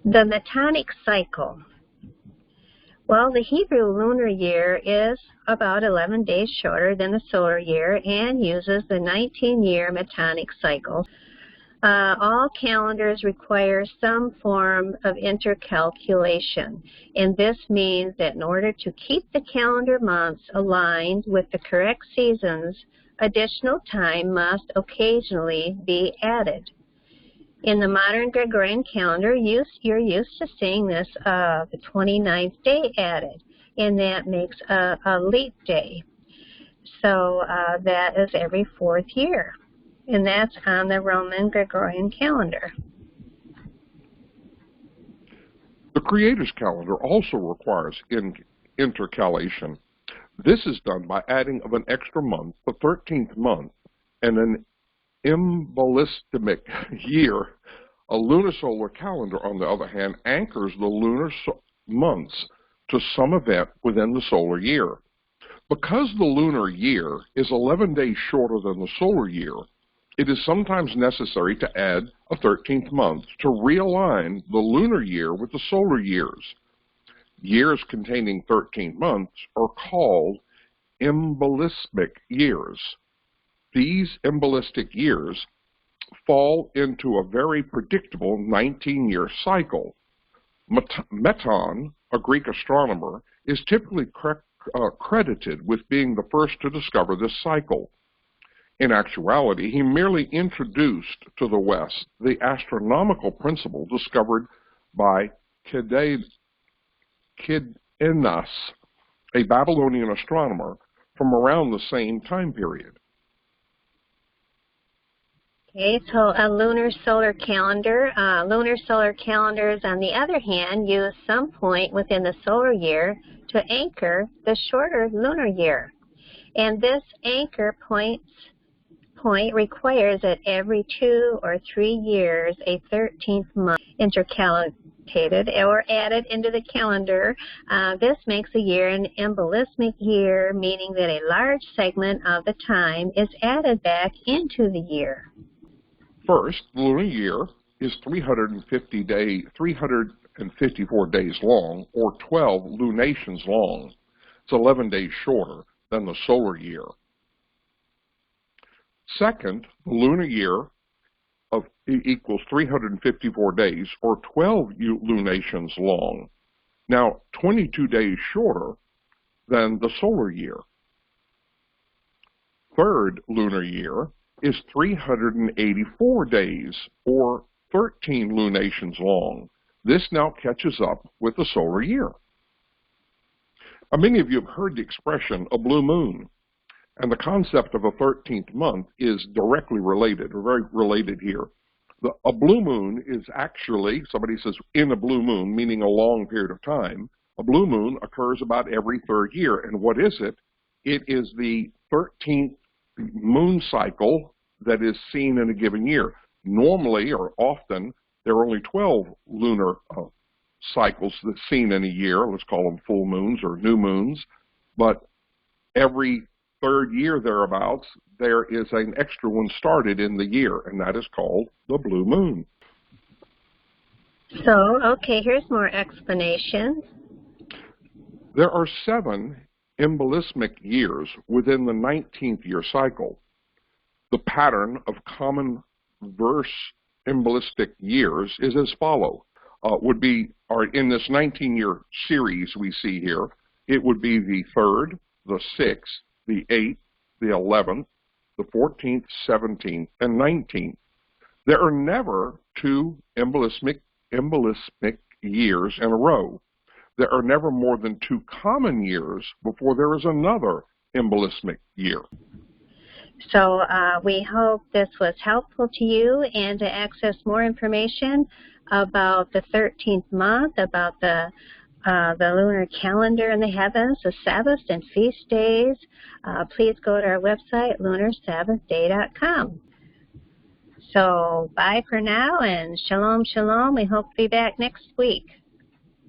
The Metonic cycle. Well, the Hebrew Lunar Year is about 11 days shorter than the solar year and uses the 19-year Metonic cycle. All calendars require some form of intercalculation, and this means that in order to keep the calendar months aligned with the correct seasons, additional time must occasionally be added. In the modern Gregorian calendar, you're used to seeing this the 29th day added, and that makes a leap day. So that is every 4th year, and that's on the Roman Gregorian calendar. The Creator's calendar also requires intercalation. This is done by adding of an extra month, the 13th month, and an embolismic year. A lunar-solar calendar, on the other hand, anchors the lunar months to some event within the solar year. Because the lunar year is 11 days shorter than the solar year, it is sometimes necessary to add a 13th month to realign the lunar year with the solar years. Years containing 13 months are called embolismic years. These embolistic years fall into a very predictable 19-year cycle. Meton, a Greek astronomer, is typically credited with being the first to discover this cycle. In actuality, he merely introduced to the West the astronomical principle discovered by Kidneus, a Babylonian astronomer, from around the same time period. Okay, so a lunar solar calendar. Lunar solar calendars, on the other hand, use some point within the solar year to anchor the shorter lunar year. And this anchor point requires that every 2 or 3 years a 13th month intercalated or added into the calendar. This makes a year an embolismic year, meaning that a large segment of the time is added back into the year. First, the lunar year is 354 days long, or 12 lunations long. It's 11 days shorter than the solar year. Second, the lunar year equals 354 days, or 12 lunations long. Now, 22 days shorter than the solar year. Third lunar year is 384 days, or 13 lunations long. This now catches up with the solar year. Many of you have heard the expression, a blue moon, and the concept of a 13th month is directly related, or very related here. A blue moon is actually, somebody says, in a blue moon, meaning a long period of time. A blue moon occurs about every 3rd year, and what is it? It is the 13th moon cycle that is seen in a given year. Normally, or often, there are only 12 lunar cycles that's seen in a year. Let's call them full moons or new moons. But every 3rd year thereabouts, there is an extra one started in the year, and that is called the blue moon. So, okay, here's more explanation. There are 7 embolismic years within the 19th year cycle. The pattern of common verse embolistic years is as follows. In this 19-year series we see here, it would be the 3rd, the 6th, the 8th, the 11th, the 14th, 17th, and 19th. There are never 2 embolismic years in a row. There are never more than 2 common years before there is another embolismic year. So we hope this was helpful to you, and to access more information about the 13th month, about the lunar calendar in the heavens, the Sabbaths and feast days, please go to our website, LunarSabbathDay.com. So bye for now, and shalom, shalom. We hope to be back next week.